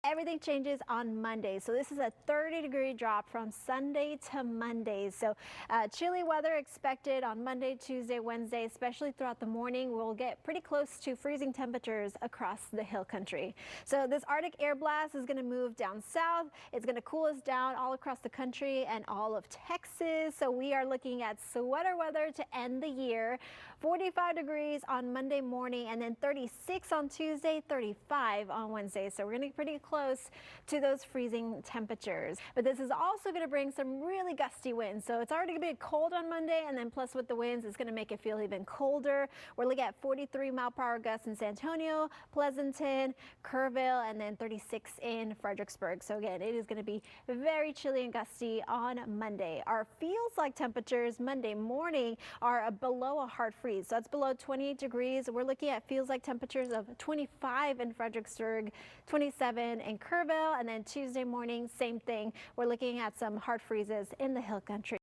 Everything changes on Monday. So this is a 30-degree drop from Sunday to Monday. So chilly weather expected on Monday, Tuesday, Wednesday, especially throughout the morning. We'll get pretty close to freezing temperatures across the hill country. So this Arctic air blast is going to move down south. It's going to cool us down all across the country and all of Texas. So we are looking at sweater weather to end the year. 45 degrees on Monday morning and then 36 on Tuesday, 35 on Wednesday. So we're going to get pretty close to those freezing temperatures. But this is also going to bring some really gusty winds. So it's already going to be cold on Monday, and then plus with the winds, it's going to make it feel even colder. We're looking at 43-mile-per-hour gusts in San Antonio, Pleasanton, Kerrville, and then 36 in Fredericksburg. So again, it is going to be very chilly and gusty on Monday. Our feels like temperatures Monday morning are below a hard freeze. So that's below 28 degrees. We're looking at feels like temperatures of 25 in Fredericksburg, 27 in Kerrville, and then Tuesday morning, same thing. We're looking at some hard freezes in the hill country.